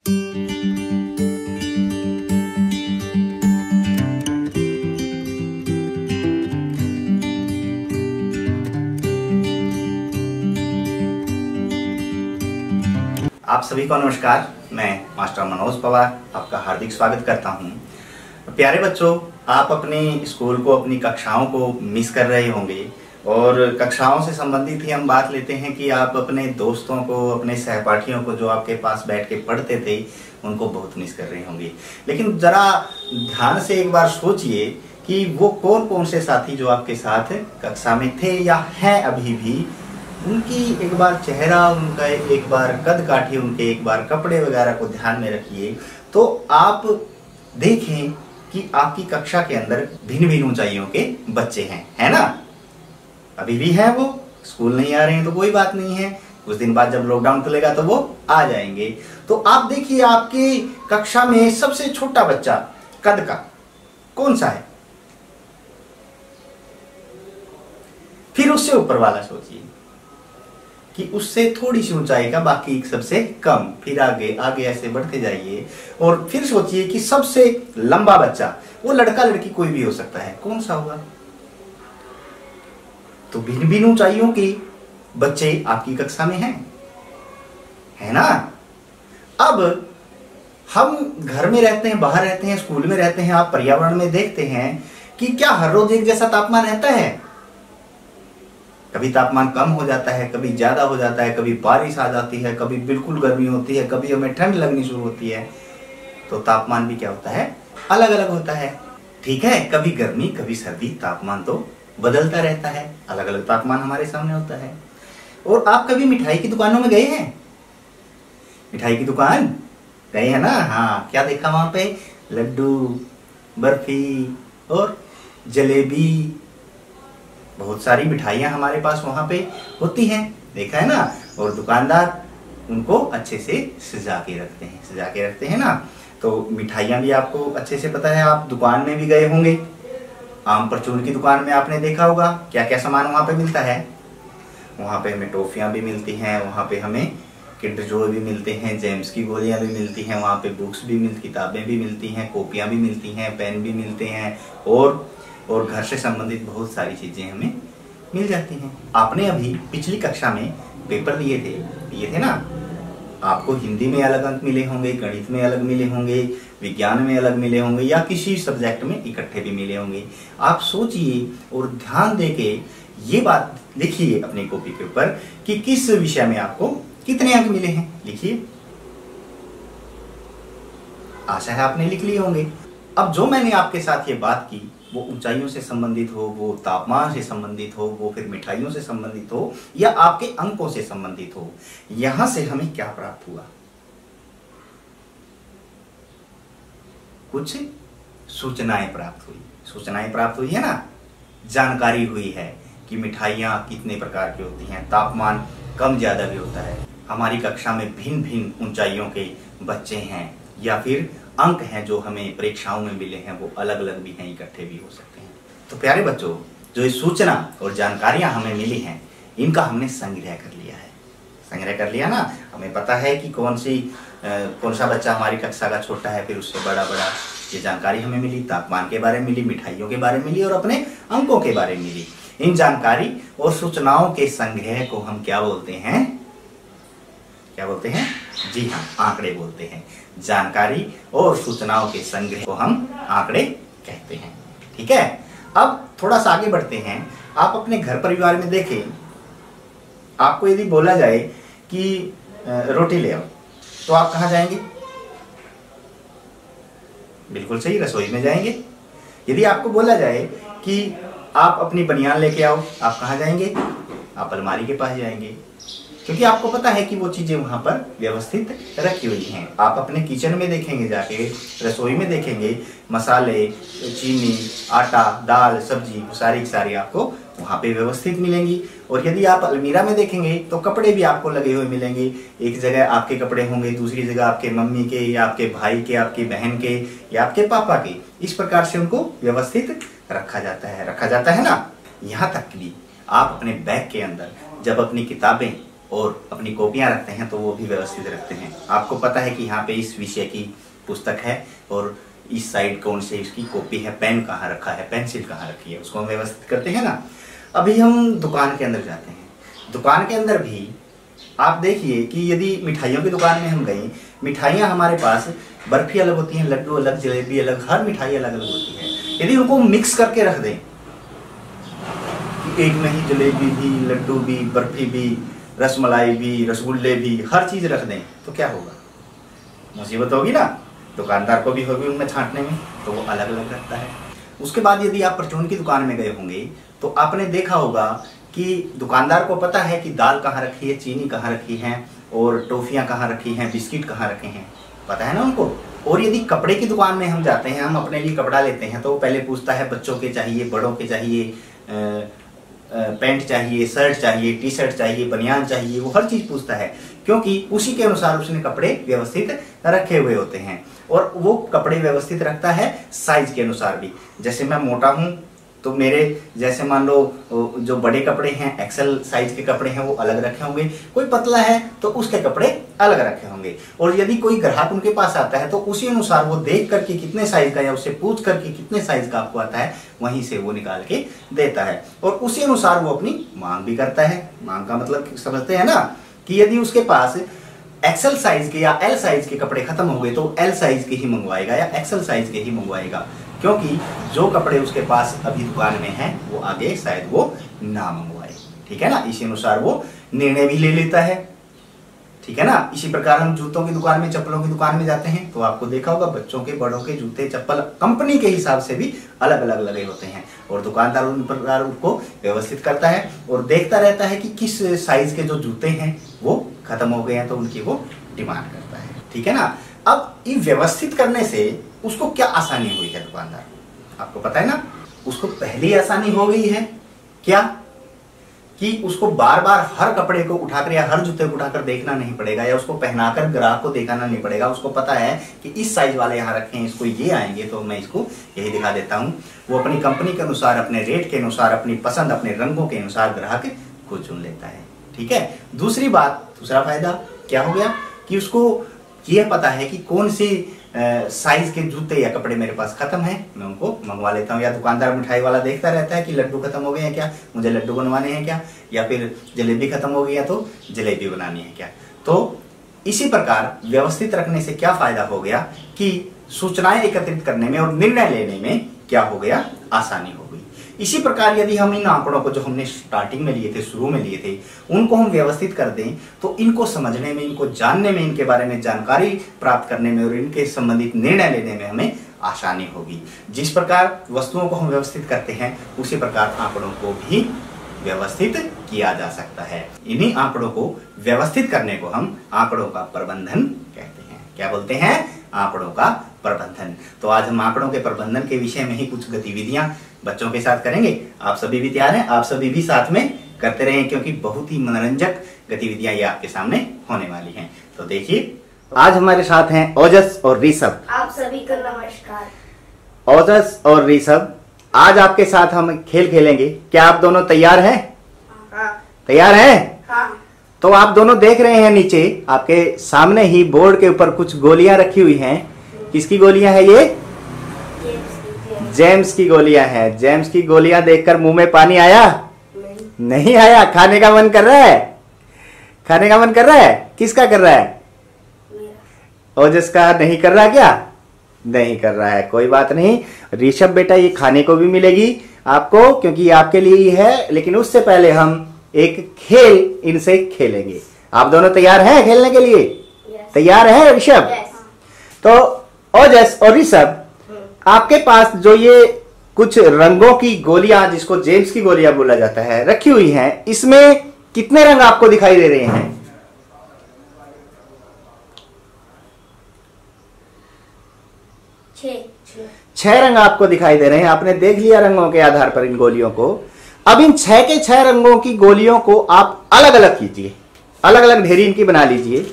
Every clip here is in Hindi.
आप सभी को नमस्कार। मैं मास्टर मनोज पवार आपका हार्दिक स्वागत करता हूं। प्यारे बच्चों, आप अपने स्कूल को, अपनी कक्षाओं को मिस कर रहे होंगे और कक्षाओं से संबंधित ही हम बात लेते हैं कि आप अपने दोस्तों को, अपने सहपाठियों को जो आपके पास बैठ के पढ़ते थे उनको बहुत मिस कर रहे होंगे। लेकिन जरा ध्यान से एक बार सोचिए कि वो कौन कौन से साथी जो आपके साथ कक्षा में थे या हैं अभी भी, उनकी एक बार चेहरा, उनका एक बार कद काठी, उनके एक बार कपड़े वगैरह को ध्यान में रखिए तो आप देखें कि आपकी कक्षा के अंदर भिन्न भिन्न ऊंचाइयों के बच्चे हैं, है ना? अभी भी हैं, वो स्कूल नहीं आ रहे हैं तो कोई बात नहीं है, कुछ दिन बाद जब लॉकडाउन खुलेगा तो वो आ जाएंगे। तो आप देखिए आपकी कक्षा में सबसे छोटा बच्चा कद का कौन सा है, फिर उससे ऊपर वाला सोचिए कि उससे थोड़ी सी ऊंचाई का बाकी सबसे कम, फिर आगे आगे ऐसे बढ़ते जाइए और फिर सोचिए कि सबसे लंबा बच्चा, वो लड़का लड़की कोई भी हो सकता है, कौन सा होगा? तो भिन्न भिन्न ऊंचाइयों के बच्चे आपकी कक्षा में हैं, है ना? अब हम घर में रहते हैं, बाहर रहते हैं, स्कूल में रहते हैं, आप पर्यावरण में देखते हैं कि क्या हर रोज एक जैसा तापमान रहता है? कभी तापमान कम हो जाता है, कभी ज्यादा हो जाता है, कभी बारिश आ जाती है, कभी बिल्कुल गर्मी होती है, कभी हमें ठंड लगनी शुरू होती है। तो तापमान भी क्या होता है? अलग अलग होता है, ठीक है? कभी गर्मी कभी सर्दी, तापमान तो बदलता रहता है, अलग अलग तापमान हमारे सामने होता है। और आप कभी मिठाई की दुकानों में गए हैं? मिठाई की दुकान गए हैं ना? हाँ, क्या देखा वहां पे? लड्डू, बर्फी और जलेबी, बहुत सारी मिठाइयाँ हमारे पास वहाँ पे होती हैं, देखा है ना? और दुकानदार उनको अच्छे से सजा के रखते हैं ना? तो मिठाइयाँ भी आपको अच्छे से पता है, आप दुकान में भी गए होंगे, आम परचून की दुकान में आपने देखा होगा क्या क्या सामान वहाँ पे मिलता है। वहाँ पे हमें टॉफियाँ भी मिलती हैं, वहाँ पे हमें किंडर जॉय भी मिलते हैं, जेम्स की गोलियाँ भी मिलती हैं, वहाँ पे बुक्स भी मिलती, किताबें भी मिलती हैं, कॉपियाँ भी मिलती हैं, पेन भी मिलते हैं और घर से संबंधित बहुत सारी चीजें हमें मिल जाती हैं। आपने अभी पिछली कक्षा में पेपर दिए थे ना? आपको हिंदी में अलग अंक मिले होंगे, गणित में अलग मिले होंगे, विज्ञान में अलग मिले होंगे या किसी सब्जेक्ट में इकट्ठे भी मिले होंगे। आप सोचिए और ध्यान देके ये बात लिखिए अपनी कॉपी के ऊपर कि किस विषय में आपको कितने अंक मिले हैं, लिखिए। आशा है आपने लिख लिए होंगे। अब जो मैंने आपके साथ ये बात की वो ऊंचाइयों से संबंधित हो, वो तापमान से संबंधित हो, वो फिर मिठाइयों से संबंधित हो या आपके अंकों से संबंधित हो, यहां से हमें क्या प्राप्त हुआ? कुछ सूचनाएं प्राप्त हुई है ना? जानकारी हुई है कि मिठाइयां कितने प्रकार की होती हैं, तापमान कम ज्यादा भी होता है, हमारी कक्षा में भिन्न भिन्न ऊंचाइयों के बच्चे हैं या फिर अंक हैं जो हमें परीक्षाओं में मिले हैं, वो अलग अलग भी हैं, इकट्ठे भी हो सकते हैं। तो प्यारे बच्चों, जो ये सूचना और जानकारियां हमें मिली हैं इनका हमने संग्रह कर लिया ना? हमें पता है कि कौन सा बच्चा हमारी कक्षा का छोटा है, फिर उससे बड़ा ये जानकारी हमें मिली, तापमान के बारे में मिली, मिठाइयों के बारे में मिली और अपने अंकों के बारे में मिली। इन जानकारी और सूचनाओं के संग्रह को हम क्या बोलते हैं? जी हाँ, आंकड़े बोलते हैं। जानकारी और सूचनाओं के संग्रह को हम आंकड़े कहते हैं, ठीक है? अब थोड़ा सा आगे बढ़ते हैं। आप अपने घर परिवार में देखें, आपको यदि बोला जाए कि रोटी ले आओ तो आप कहाँ जाएंगे? बिल्कुल सही, रसोई में जाएंगे। यदि आपको बोला जाए कि आप अपनी बनियान लेके आओ, आप कहाँ जाएंगे? आप अलमारी के पास जाएंगे, क्योंकि आपको पता है कि वो चीजें वहां पर व्यवस्थित रखी हुई हैं। आप अपने किचन में देखेंगे, जाके रसोई में देखेंगे, मसाले, चीनी, आटा, दाल, सब्जी सारी की सारी आपको वहां पे व्यवस्थित मिलेंगी। और यदि आप अलमीरा में देखेंगे तो कपड़े भी आपको लगे हुए मिलेंगे। एक जगह आपके कपड़े होंगे, दूसरी जगह आपके मम्मी के या आपके भाई के, आपकी बहन के या आपके पापा के। इस प्रकार से उनको व्यवस्थित रखा जाता है ना? यहाँ तक कि आप अपने बैग के अंदर जब अपनी किताबें और अपनी कॉपियां रखते हैं तो वो भी व्यवस्थित रखते हैं। आपको पता है कि यहाँ पे इस विषय की पुस्तक है और इस साइड कौन से इसकी कॉपी है, पेन कहाँ रखा है, पेंसिल कहाँ रखी है, उसको हम व्यवस्थित करते हैं ना। अभी हम दुकान के अंदर जाते हैं, दुकान के अंदर भी आप देखिए कि यदि मिठाइयों की दुकान में हम गए, मिठाइयाँ हमारे पास बर्फी अलग होती हैं, लड्डू अलग, जलेबी अलग, हर मिठाई अलग अलग होती है। यदि उनको मिक्स करके रख दें, एक में ही जलेबी भी, लड्डू भी, बर्फी भी, रसमलाई भी, रसगुल्ले भी, हर चीज रख दें तो क्या होगा? मुसीबत होगी ना, दुकानदार को भी होगी उनमें छांटने में, तो वो अलग अलग रखता है। उसके बाद यदि आप परचून की दुकान में गए होंगे तो आपने देखा होगा कि दुकानदार को पता है कि दाल कहाँ रखी है, चीनी कहाँ रखी है और टॉफियाँ कहाँ रखी हैं, बिस्किट कहाँ रखे हैं, पता है ना उनको। और यदि कपड़े की दुकान में हम जाते हैं, हम अपने लिए कपड़ा लेते हैं तो वो पहले पूछता है बच्चों के चाहिए, बड़ों के चाहिए, पैंट चाहिए, शर्ट चाहिए, टी शर्ट चाहिए, बनियान चाहिए, वो हर चीज पूछता है, क्योंकि उसी के अनुसार उसने कपड़े व्यवस्थित रखे हुए होते हैं। और वो कपड़े व्यवस्थित रखता है साइज के अनुसार भी। जैसे मैं मोटा हूं तो मेरे जैसे मान लो जो बड़े कपड़े हैं, एक्सेल साइज के कपड़े हैं, वो अलग रखे होंगे। कोई पतला है तो उसके कपड़े अलग रखे होंगे। और यदि कोई ग्राहक उनके पास आता है तो उसी अनुसार वो देख करके कितने साइज का या उससे पूछ करके कितने साइज का आपको आता है, वहीं से वो निकाल के देता है। और उसी अनुसार वो अपनी मांग भी करता है। मांग का मतलब समझते हैं ना, कि यदि उसके पास एक्सेल साइज के या एल साइज के कपड़े खत्म हो गए तो एल साइज के ही मंगवाएगा या एक्सेल साइज के ही मंगवाएगा, क्योंकि जो कपड़े उसके पास अभी दुकान में हैं वो आगे शायद वो ना मंगवाए। ठीक है ना, इसी अनुसार वो निर्णय भी ले लेता है। ठीक है ना। इसी प्रकार हम जूतों की दुकान में, चप्पलों की दुकान में जाते हैं तो आपको देखा होगा बच्चों के, बड़ों के जूते चप्पल कंपनी के हिसाब से भी अलग अलग लगे होते हैं और दुकानदार उन प्रकार उनको व्यवस्थित करता है और देखता रहता है कि किस साइज के जो जूते हैं वो खत्म हो गए हैं तो उनकी वो डिमांड करता है। ठीक है ना। अब ये व्यवस्थित करने से उसको क्या आसानी हुई है दुकानदार, आपको पता है ना। उसको पहली आसानी हो गई है क्या, कि उसको बार बार हर कपड़े को उठाकर या हर जूते को उठाकर देखना नहीं पड़ेगा या उसको पहनाकर ग्राहक को दिखाना नहीं पड़ेगा। उसको पता है कि इस साइज वाले यहाँ रखे हैं, इसको ये आएंगे तो मैं इसको यही दिखा देता हूँ। वो अपनी कंपनी के अनुसार, अपने रेट के अनुसार, अपनी पसंद, अपने रंगों के अनुसार ग्राहक को चुन लेता है। ठीक है। दूसरी बात, दूसरा फायदा क्या हो गया कि उसको यह पता है कि कौन सी साइज के जूते या कपड़े मेरे पास खत्म है, मैं उनको मंगवा लेता हूँ। या दुकानदार मिठाई वाला देखता रहता है कि लड्डू खत्म हो गए हैं क्या, मुझे लड्डू बनवाने हैं क्या, या फिर जलेबी खत्म हो गई है तो जलेबी बनानी है क्या। तो इसी प्रकार व्यवस्थित रखने से क्या फायदा हो गया कि सूचनाएं एकत्रित करने में और निर्णय लेने में क्या हो गया, आसानी हो गई। इसी प्रकार यदि हम इन आंकड़ों को जो हमने स्टार्टिंग में लिए थे, शुरू में लिए थे, उनको हम व्यवस्थित कर दें तो इनको समझने में, इनको जानने में, इनके बारे में जानकारी प्राप्त करने में और इनके संबंधित निर्णय लेने में हमें आसानी होगी। जिस प्रकार वस्तुओं को हम व्यवस्थित करते हैं उसी प्रकार आंकड़ों को भी व्यवस्थित किया जा सकता है। इन्हीं आंकड़ों को व्यवस्थित करने को हम आंकड़ों का प्रबंधन कहते हैं। क्या बोलते हैं? आंकड़ों का प्रबंधन। तो आज हम आंकड़ों के प्रबंधन के विषय में ही कुछ गतिविधियां बच्चों के साथ करेंगे। आप सभी भी तैयार हैं? आप सभी भी साथ में करते रहें, क्योंकि बहुत ही मनोरंजक गतिविधियां ये आपके सामने होने वाली हैं। तो देखिए, आज हमारे साथ हैं ओजस और ऋषभ। आप सभी को नमस्कार। ओजस और ऋषभ, आज आपके साथ हम खेल खेलेंगे। क्या आप दोनों तैयार हैं? हाँ। तैयार हैं? हाँ। तो आप दोनों देख रहे हैं नीचे आपके सामने ही बोर्ड के ऊपर कुछ गोलियां रखी हुई हैं। किसकी गोलियां हैं ये? जेम्स की गोलियां हैं। जेम्स की गोलियां देखकर मुंह में पानी आया? नहीं आया। खाने का मन कर रहा है? खाने का मन कर रहा है? किसका कर रहा है? ओजस का नहीं कर रहा क्या? नहीं कर रहा है। कोई बात नहीं ऋषभ बेटा, ये खाने को भी मिलेगी आपको, क्योंकि ये आपके लिए ही है। लेकिन उससे पहले हम एक खेल इनसे खेलेंगे। आप दोनों तैयार हैं खेलने के लिए? तैयार हैं ऋषभ? तो ओजस और ऋषभ, आपके पास जो ये कुछ रंगों की गोलियां, जिसको जेम्स की गोलियां बोला जाता है, रखी हुई हैं, इसमें कितने रंग आपको दिखाई दे रहे हैं? 6 रंग आपको दिखाई दे रहे हैं। आपने देख लिया रंगों के आधार पर इन गोलियों को। अब इन 6 के 6 रंगों की गोलियों को आप अलग अलग कीजिए, अलग अलग ढेरी इनकी बना लीजिए।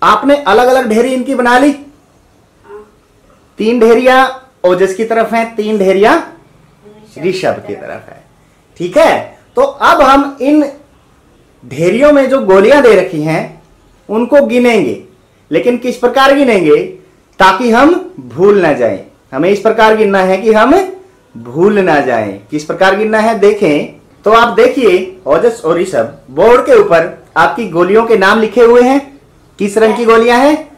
आपने अलग अलग ढेरी इनकी बना ली। 3 ढेरियां ओजस की तरफ हैं, 3 ढेरियां ऋषभ की तरफ है। ठीक है, तो अब हम इन ढेरियों में जो गोलियां दे रखी हैं उनको गिनेंगे, लेकिन किस प्रकार गिनेंगे ताकि हम भूल ना जाएं। हमें इस प्रकार गिनना है कि हम भूल ना जाएं। किस प्रकार गिनना है देखें तो आप देखिए, ओजस और ऋषभ बोर्ड के ऊपर आपकी गोलियों के नाम लिखे हुए हैं। किस रंग की गोलियां हैं?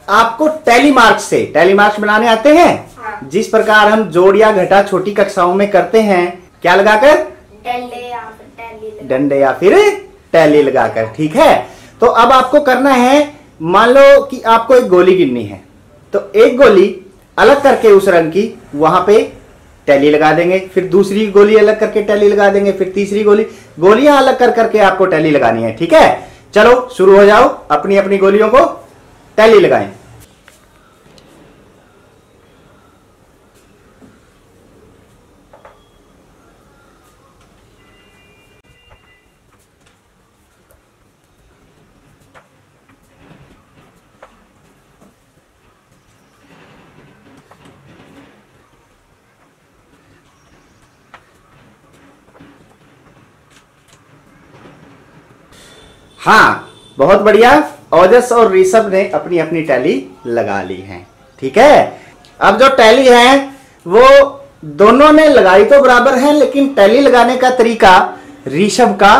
आपको टैली मार्क्स बनाने आते हैं? हाँ। जिस प्रकार हम जोड़ या घटा छोटी कक्षाओं में करते हैं, क्या लगाकर? डंडे या फिर टैली लगाकर। ठीक है, तो अब आपको करना है, मान लो कि आपको एक गोली गिननी है, तो एक गोली अलग करके उस रंग की वहां पे टैली लगा देंगे, फिर दूसरी गोली अलग करके टैली लगा देंगे, फिर तीसरी गोलियां अलग कर करके आपको टैली लगानी है। ठीक है, चलो शुरू हो जाओ, अपनी अपनी गोलियों को टैली लगाएं। हाँ, बहुत बढ़िया, ओजस और ऋषभ ने अपनी अपनी टैली लगा ली है। ठीक है, अब जो टैली है वो दोनों ने लगाई तो बराबर है, लेकिन टैली लगाने का तरीका ऋषभ का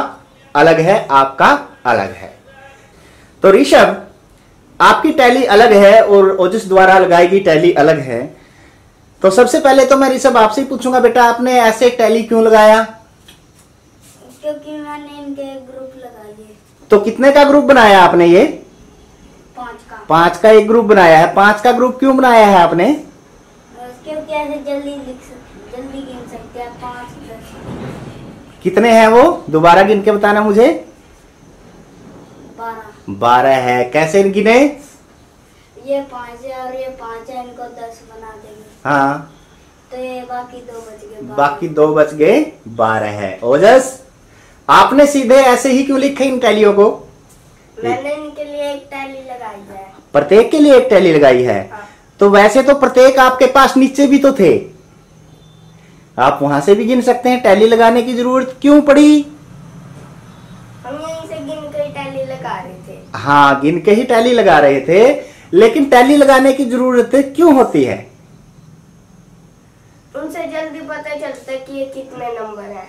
अलग है, आपका अलग है। तो ऋषभ, आपकी टैली अलग है और ओजस द्वारा लगाई गई टैली अलग है। तो सबसे पहले तो मैं ऋषभ आपसे ही पूछूंगा, बेटा आपने ऐसे टैली क्यों लगाया? क्योंकि मैंने इनके ग्रुप लगा लिए। तो कितने का ग्रुप बनाया आपने? ये 5 का। 5 का एक ग्रुप बनाया है। 5 का ग्रुप क्यों बनाया है आपने? क्योंकि ऐसे जल्दी गिन सकते हैं। 5 10। कितने हैं वो? दोबारा गिन के बताना मुझे। 12 है। कैसे गिने? ये 5 है और ये 5 है, इनको 10 बना देंगे। हाँ, तो ये बाकी 2 बच गए। बाकी 2 बच गए, 12 है। ओजस, आपने सीधे ऐसे ही क्यों लिखे इन टैलियों को? मैंने इनके लिए एक टैली लगाई है। प्रत्येक के लिए एक टैली लगाई है। हाँ। तो वैसे तो प्रत्येक आपके पास नीचे भी तो थे, आप वहां से भी गिन सकते हैं। टैली लगाने की जरूरत क्यों पड़ी? हम यहीं से गिन के टैली लगा रहे थे। हाँ, गिन के ही टैली लगा रहे थे, लेकिन टैली लगाने की जरूरत क्यों होती है? उनसे जल्दी पता चलता है कि ये कितने नंबर है।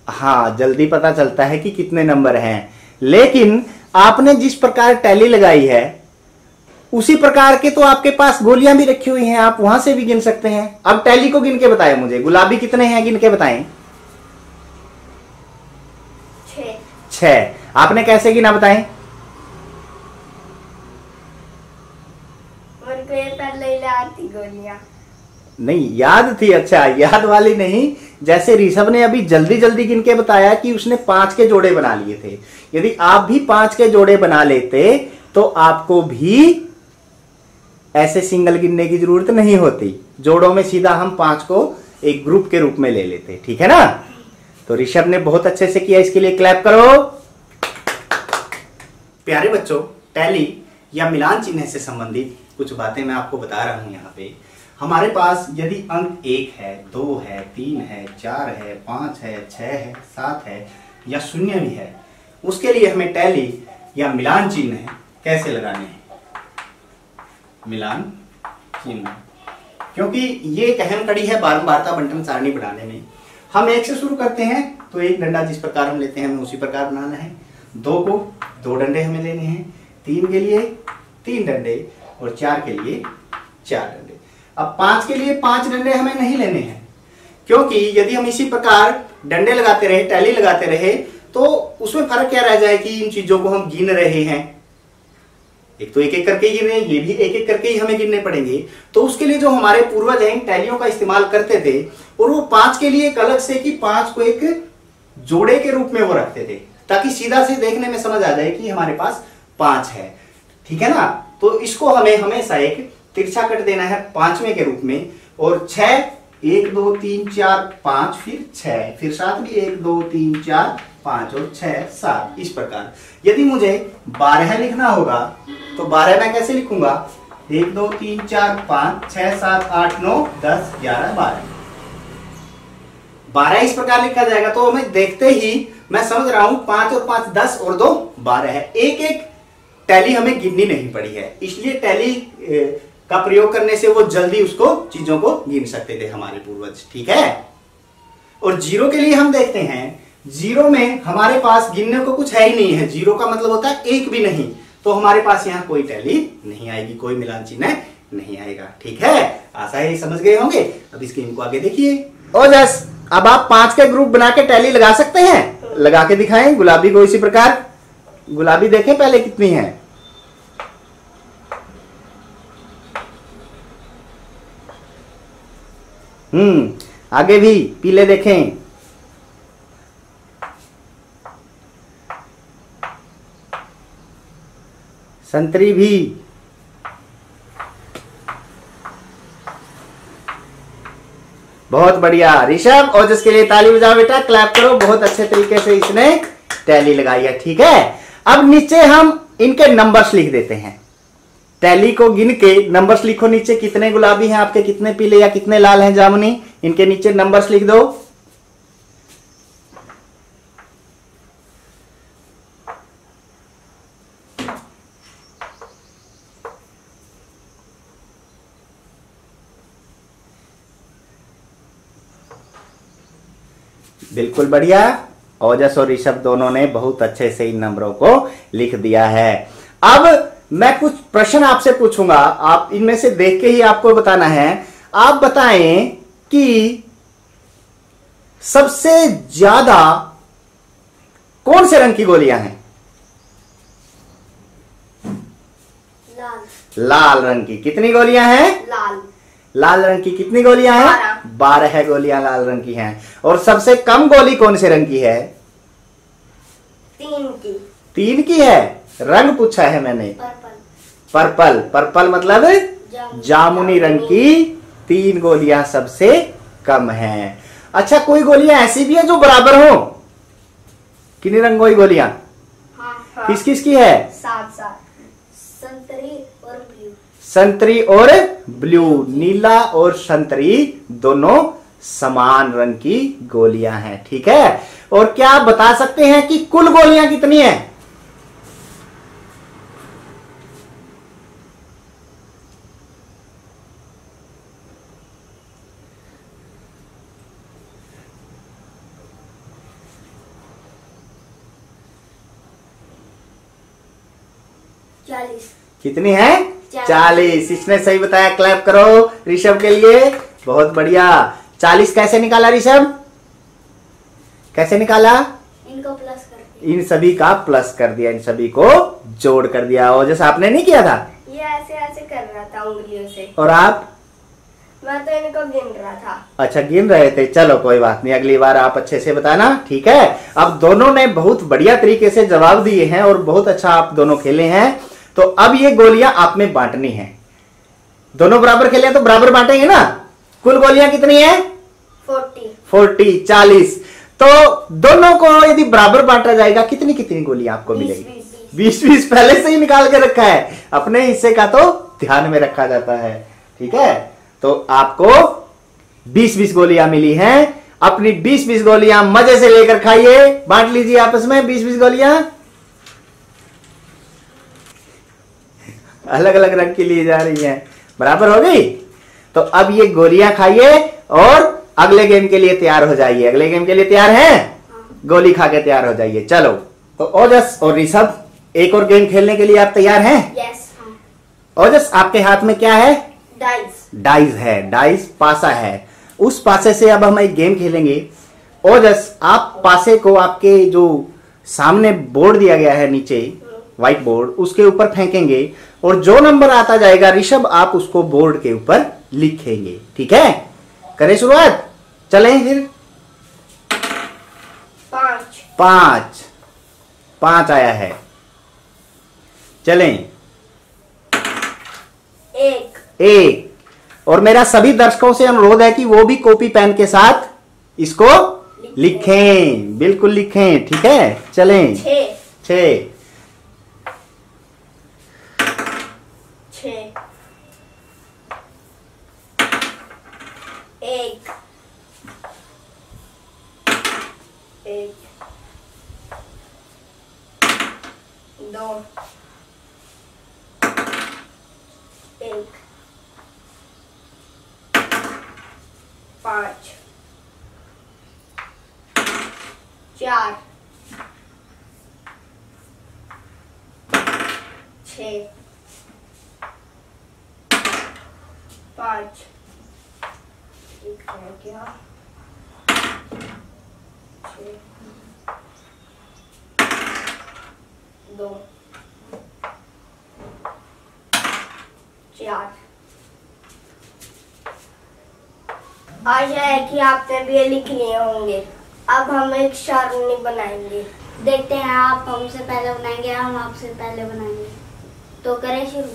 हाँ, जल्दी पता चलता है कि कितने नंबर हैं। लेकिन आपने जिस प्रकार टैली लगाई है उसी प्रकार के तो आपके पास गोलियां भी रखी हुई हैं, आप वहां से भी गिन सकते हैं। अब टैली को गिन के बताएं मुझे, गुलाबी कितने हैं गिन के बताएं। 6। आपने कैसे गिना बताएं? मेरे को ये पहले ही याद थी गोलियां। नहीं याद थी? अच्छा, याद वाली नहीं। जैसे ऋषभ ने अभी जल्दी जल्दी गिन के बताया कि उसने 5 के जोड़े बना लिए थे। यदि आप भी 5 के जोड़े बना लेते तो आपको भी ऐसे सिंगल गिनने की जरूरत नहीं होती। जोड़ों में सीधा हम 5 को एक ग्रुप के रूप में ले लेते। ठीक है ना? तो ऋषभ ने बहुत अच्छे से किया, इसके लिए क्लैप करो। प्यारे बच्चों, टैली या मिलान चिन्ह से संबंधित कुछ बातें मैं आपको बता रहा हूं। यहाँ पे हमारे पास यदि अंक 1 है, 2 है, 3 है, 4 है, 5 है, 6 है, 7 है या 0 भी है, उसके लिए हमें टैली या मिलान चिन्ह कैसे लगाने हैं? मिलान चिन्ह, क्योंकि ये एक अहम कड़ी है बारंबारता बंटन सारणी बनाने में। हम 1 से शुरू करते हैं तो एक डंडा जिस प्रकार हम लेते हैं हमें उसी प्रकार बनाना है। 2 को 2 डंडे हमें लेने हैं, 3 के लिए 3 डंडे और 4 के लिए 4 डंडे। अब 5 के लिए 5 डंडे हमें नहीं लेने हैं, क्योंकि यदि हम इसी प्रकार डंडे लगाते रहे, टैली लगाते रहे, तो उसमें फर्क क्या रह जाए कि इन चीजों को हम गिन रहे हैं। एक तो एक एक करके गिन रहे हैं, ये भी एक एक करके ही हमें गिनने पड़ेंगे। तो उसके लिए जो हमारे पूर्वज हैं टैलियों का इस्तेमाल करते थे, और वो 5 के लिए एक अलग से कि 5 को एक जोड़े के रूप में वो रखते थे, ताकि सीधा से देखने में समझ आ जाए कि हमारे पास 5 है। ठीक है ना? तो इसको हमें हमेशा एक तिरछा कट देना है 5वें के रूप में। और 6, 1 2 3 4 5, फिर 6, फिर 7 भी 1 2 3 4 5 और 6 7 इस प्रकार। यदि मुझे 12 लिखना होगा तो 12 मैं कैसे लिखूंगा? 1 2 3 4 5 6 7 8 9 10 11 12 12 इस प्रकार लिखा जाएगा। तो हमें देखते ही मैं समझ रहा हूं 5 और 5 10 और 2 12 है। एक एक टैली हमें गिननी नहीं पड़ी है, इसलिए टैली का प्रयोग करने से वो जल्दी उसको चीजों को गिन सकते थे हमारे पूर्वज। ठीक है। और जीरो के लिए हम देखते हैं, जीरो में हमारे पास गिनने को कुछ है ही नहीं है। जीरो का मतलब होता है एक भी नहीं, तो हमारे पास यहाँ कोई टैली नहीं आएगी, कोई मिलान चिन्ह नहीं आएगा। ठीक है, आशा है समझ गए होंगे। अब इस गेम को आगे देखिए। ओजस, अब आप 5 के ग्रुप बना के टैली लगा सकते हैं, लगा के दिखाएं। गुलाबी को इसी प्रकार, गुलाबी देखें पहले कितनी है। आगे भी पीले देखें। संतरी भी। बहुत बढ़िया ऋषभ, और जिसके लिए ताली बजाओ बेटा, क्लैप करो। बहुत अच्छे तरीके से इसने टैली लगाई है। ठीक है, अब नीचे हम इनके नंबर्स लिख देते हैं। टैली को गिन के नंबर्स लिखो नीचे, कितने गुलाबी हैं आपके, कितने पीले या कितने लाल हैं जामुनी, इनके नीचे नंबर्स लिख दो। बिल्कुल बढ़िया, ओजस और ऋषभ दोनों ने बहुत अच्छे से इन नंबरों को लिख दिया है। अब मैं कुछ प्रश्न आपसे पूछूंगा, आप इनमें से देख के ही आपको बताना है। आप बताएं कि सबसे ज्यादा कौन से रंग की गोलियां हैं? लाल। लाल रंग की कितनी गोलियां हैं? लाल। लाल रंग की कितनी गोलियां हैं? 12 गोलियां लाल रंग की हैं। और सबसे कम गोली कौन से रंग की है? 3 की। 3 की है। रंग पूछा है मैंने। पर्पल। पर्पल मतलब जामुनी रंग की 3 गोलियां सबसे कम हैं। अच्छा, कोई गोलियां ऐसी भी है जो बराबर हो? कितनी रंगों की गोलियां? हाँ। किस किस की है? 7 संतरी और ब्लू। संतरी और ब्लू, नीला और संतरी दोनों समान रंग की गोलियां हैं। ठीक है, और क्या आप बता सकते हैं कि कुल गोलियां कितनी हैं? कितनी है? 40। इसने सही बताया, क्लैप करो ऋषभ के लिए। बहुत बढ़िया। 40 कैसे निकाला ऋषभ? कैसे निकाला? इनको प्लस कर दिया। इन सभी का प्लस कर दिया, इन सभी को जोड़ कर दिया। और जैसे आपने नहीं किया था, ये ऐसे ऐसे कर रहा था उंगलियों से। और आप? मैं तो इनको गिन रहा था। अच्छा, गिन रहे थे। चलो कोई बात नहीं, अगली बार आप अच्छे से बताना। ठीक है, अब दोनों ने बहुत बढ़िया तरीके से जवाब दिए हैं और बहुत अच्छा आप दोनों खेले हैं। तो अब ये गोलियां आप में बांटनी है। दोनों बराबर खेले तो बराबर बांटेंगे ना। कुल गोलियां कितनी है? 40। 40। तो दोनों को यदि बराबर बांटा जाएगा, कितनी कितनी गोलियां आपको मिलेगी? 20 पहले से ही निकाल के रखा है। अपने हिस्से का तो ध्यान में रखा जाता है। ठीक है, तो आपको 20 गोलियां मिली हैं। अपनी 20 गोलियां मजे से लेकर खाइए, बांट लीजिए आपस में 20 गोलियां। अलग अलग रंग की ली जा रही हैं। बराबर हो गई? तो अब ये गोलियां खाइए और अगले गेम के लिए तैयार हो जाइए। अगले गेम के लिए तैयार हैं? गोली खा के तैयार हो जाइए। चलो, तो ओजस और ऋषभ, एक और गेम खेलने के लिए आप तैयार हैं? यस। ओजस, आपके हाथ में क्या है? डाइस। डाइस है। डाइस पासा है। उस पासे से अब हम एक गेम खेलेंगे। ओजस, आप पासे को आपके जो सामने बोर्ड दिया गया है नीचे, व्हाइट बोर्ड, उसके ऊपर फेंकेंगे और जो नंबर आता जाएगा ऋषभ, आप उसको बोर्ड के ऊपर लिखेंगे। ठीक है, करें शुरुआत? चलें फिर। 5 आया है। चलें। 1। और मेरा सभी दर्शकों से अनुरोध है कि वो भी कॉपी पेन के साथ इसको लिखें, बिल्कुल लिखें। ठीक है, चलें। 6 6 6 1 1 2 1 5 4 6 5 एक रह गया 6 2 4 आशा है कि आपने भी ये लिख लिए होंगे। अब हम एक सारणी बनाएंगे। देखते हैं आप हमसे पहले बनाएंगे, हम आपसे पहले बनाएंगे। तो करें शुरू।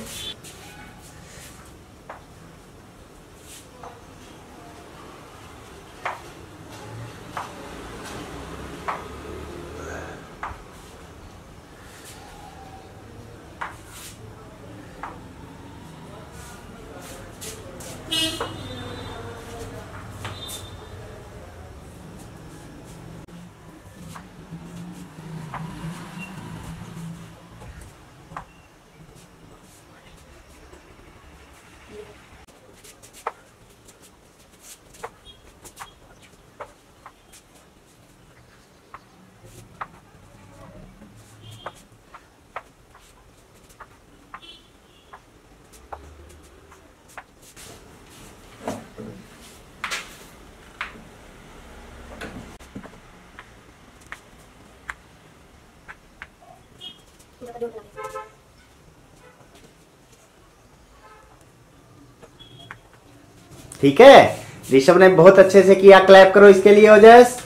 ठीक है, ऋषभ ने बहुत अच्छे से किया। क्लैप करो इसके लिए ओजस,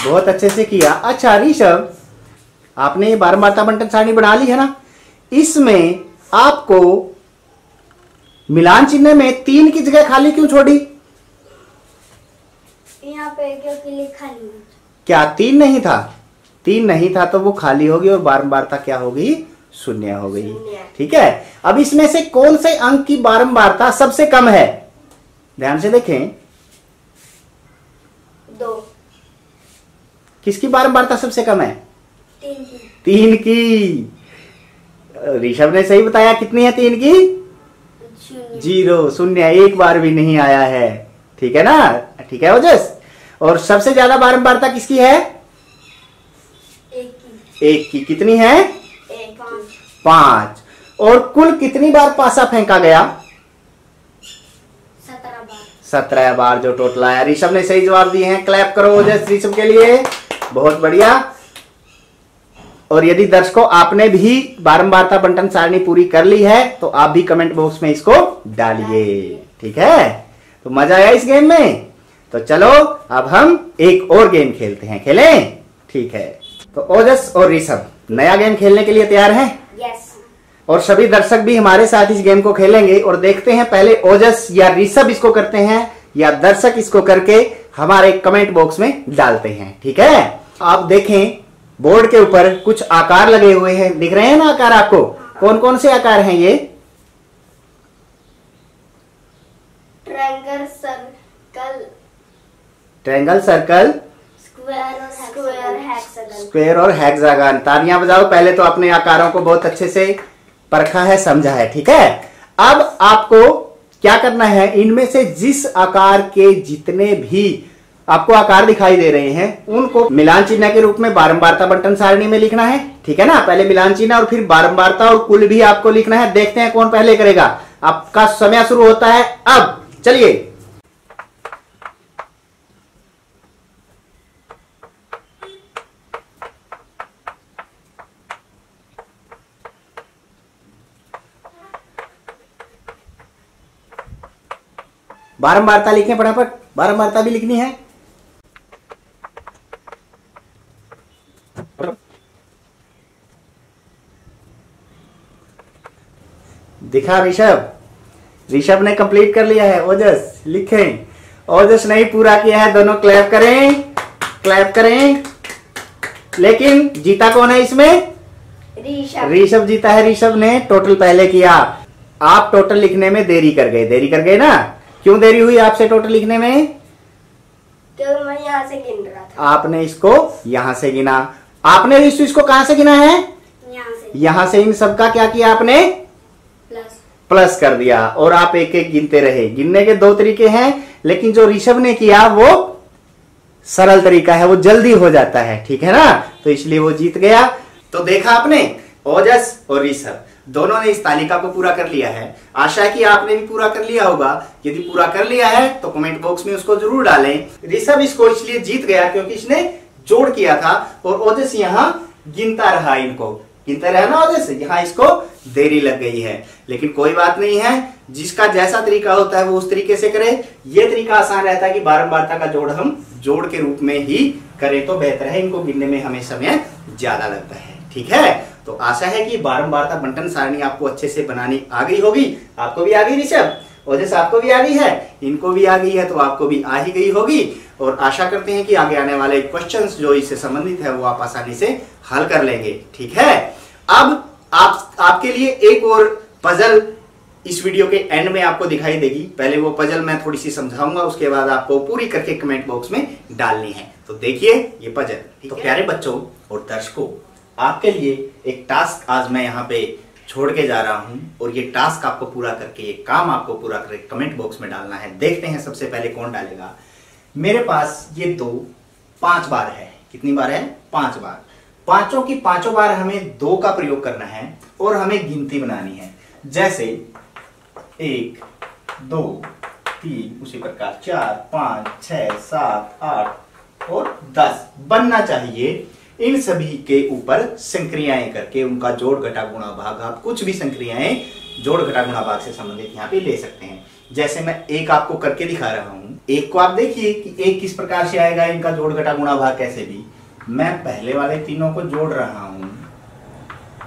बहुत अच्छे से किया। अच्छा ऋषभ, आपने ये बारंबारता बंटन सारणी बना ली है ना। इसमें आपको मिलान चिन्ह में 3 की जगह खाली क्यों छोड़ी? यहाँ पे क्योंकि लिखा नहीं है। क्या 3 नहीं था? 3 नहीं था तो वो खाली होगी और बारंबारता क्या होगी? शून्य हो गई। ठीक है, अब इसमें से कौन से अंक की बारंबारता सबसे कम है? ध्यान से देखें। 2। किसकी बारंबारता सबसे कम है? 3 की। 3 की। ऋषभ ने सही बताया। कितनी है 3 की? 0, शून्य, एक बार भी नहीं आया है। ठीक है ना? ठीक है ओजस। और सबसे ज्यादा बारंबारता किसकी है? 1 की। 1 की। कितनी है? 5। और कुल कितनी बार पासा फेंका गया? 17 बार। 17 बार जो टोटल आया। ऋषभ ने सही जवाब दिए हैं। क्लैप करो ओजस ऋषभ के लिए, बहुत बढ़िया। और यदि दर्शकों आपने भी बारंबारता बंटन सारणी पूरी कर ली है तो आप भी कमेंट बॉक्स में इसको डालिए। ठीक है, तो मजा आया इस गेम में? तो चलो अब हम एक और गेम खेलते हैं। खेलें? ठीक है, तो ओजस और ऋषभ नया गेम खेलने के लिए तैयार हैं? यस। और सभी दर्शक भी हमारे साथ इस गेम को खेलेंगे और देखते हैं पहले ओजस या ऋषभ इसको करते हैं या दर्शक इसको करके हमारे कमेंट बॉक्स में डालते हैं। ठीक है, आप देखें बोर्ड के ऊपर कुछ आकार लगे हुए हैं, दिख रहे हैं ना आकार आपको? कौन कौन से आकार हैं ये? Triangle, circle, triangle, circle, square और हेक्सागन। तालियां बजाओ। पहले तो अपने आकारों को बहुत अच्छे से परखा है, समझा है। ठीक है, अब आपको क्या करना है, इनमें से जिस आकार के जितने भी आपको आकार दिखाई दे रहे हैं उनको मिलान चिन्ह के रूप में बारंबारता बंटन सारणी में लिखना है। ठीक है ना? पहले मिलान चिन्ह और फिर बारंबारता और कुल भी आपको लिखना है। देखते हैं कौन पहले करेगा। आपका समय शुरू होता है अब। चलिए, बारंबारता लिखें फटाफट। बारंबारता भी लिखनी है। दिखा ऋषभ, ऋषभ ने कंप्लीट कर लिया है। ओजस लिखें। ओजस नहीं पूरा किया है, दोनों क्लैप करें। क्लैप करें। लेकिन जीता कौन है इसमें? ऋषभ जीता है। ऋषभ ने टोटल पहले किया। आप टोटल लिखने में देरी कर गए ना? क्यों देरी हुई आपसे टोटल लिखने में? क्योंकि मैं यहाँ से गिन रहा था। आपने इसको यहां से गिना। आपने इसको कहां से गिना है? यहां से। इन सबका क्या किया आपने? प्लस कर दिया। और आप एक एक गिनते रहे। गिनने के दो तरीके हैं, लेकिन जो ऋषभ ने किया वो सरल तरीका है, वो जल्दी हो जाता है। ठीक है ना? तो इसलिए वो जीत गया। तो देखा आपने, ओजस और ऋषभ दोनों ने इस तालिका को पूरा कर लिया है। आशा है कि आपने भी पूरा कर लिया होगा। यदि पूरा कर लिया है तो कमेंट बॉक्स में उसको जरूर डालें। ऋषभ इसको इसलिए जीत गया क्योंकि इसने जोड़ किया था और ओजस यहाँ गिनता रहा। इनको गिनता रहा ना ओजस, यहाँ इसको देरी लग गई है। लेकिन कोई बात नहीं है, जिसका जैसा तरीका होता है वो उस तरीके से करे। ये तरीका आसान रहता है कि बारंबारता का जोड़ हम जोड़ के रूप में ही करें तो बेहतर है। इनको गिनने में हमें समय ज्यादा लगता है। ठीक है? तो आशा है कि बारंबारता बंटन सारणी आपको अच्छे से बनानी आ गई होगी। आपको भी आ गई ऋषभ, ओजस आपको भी आ गई है, इनको भी आ गई है, तो आपको भी आ ही गई होगी। और आशा करते हैं कि आगे आने वाले क्वेश्चंस जो इससे संबंधित है वो आप आसानी से हल कर लेंगे। ठीक है? अब आपके लिए एक और पजल इस वीडियो के एंड में आपको दिखाई देगी। पहले वो पजल मैं थोड़ी सी समझाऊंगा, उसके बाद आपको पूरी करके कमेंट बॉक्स में डालनी है। तो देखिए ये पजल। तो प्यारे बच्चों और दर्शकों, आपके लिए एक टास्क आज मैं यहाँ पे छोड़ के जा रहा हूं और ये टास्क आपको पूरा करके, ये काम आपको पूरा करके कमेंट बॉक्स में डालना है। देखते हैं सबसे पहले कौन डालेगा। मेरे पास ये 5 बार है। कितनी बार है? 5 बार। पांचों की पांचों बार हमें 2 का प्रयोग करना है और हमें गिनती बनानी है। जैसे 1, 2, 3, उसी प्रकार 4, 5, 6, 7, 8 और 10 बनना चाहिए। इन सभी के ऊपर संक्रियाएं करके उनका जोड़ घटा गुणा भाग, आप कुछ भी संक्रियाएं जोड़ घटा गुणा भाग से संबंधित यहाँ पे ले सकते हैं। जैसे मैं एक आपको करके दिखा रहा हूं। एक को आप देखिए कि एक किस प्रकार से आएगा, इनका जोड़ घटा गुणा भाग कैसे भी। मैं पहले वाले तीनों को जोड़ रहा हूं,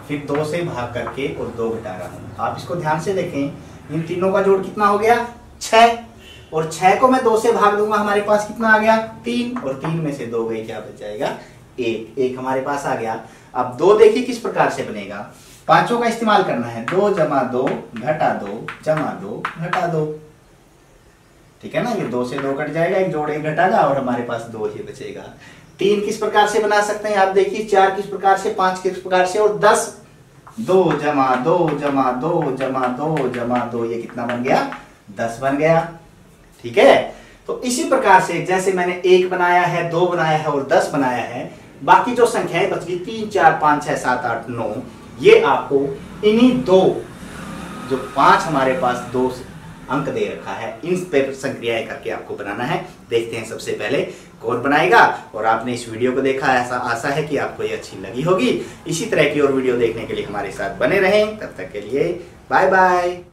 फिर 2 से भाग करके और 2 घटा रहा हूं। आप इसको ध्यान से देखें, इन तीनों का जोड़ कितना हो गया? 6। और 6 को मैं 2 से भाग दूंगा, हमारे पास कितना आ गया? 3। और 3 में से 2 गई, क्या बच जाएगा? 1। 1 हमारे पास आ गया। अब 2 देखिए किस प्रकार से बनेगा। पांचों का इस्तेमाल करना है। 2 + 2 घटा 2 + 2 घटा 2। ठीक है ना? ये 2 से 2 कट जाएगा, एक जोड़ एक घटागा और हमारे पास 2 ही बचेगा। 3 किस प्रकार से बना सकते हैं आप देखिए। 4 किस प्रकार से, 5 किस प्रकार से और 10। 2 + 2 + 2 + 2 + 2, ये कितना बन गया? 10 बन गया। ठीक है? तो इसी प्रकार से जैसे मैंने 1 बनाया है, 2 बनाया है और 10 बनाया है, बाकी जो संख्याएं बच गई 3, 4, 5, 6, 7, 8, 9, ये आपको इन्हीं 2 जो 5 हमारे पास 2 अंक दे रखा है, इन पर संक्रियाएं करके आपको बनाना है। देखते हैं सबसे पहले कौन बनाएगा। और आपने इस वीडियो को देखा, ऐसा आशा है कि आपको ये अच्छी लगी होगी। इसी तरह की और वीडियो देखने के लिए हमारे साथ बने रहें। तब तक के लिए बाय बाय।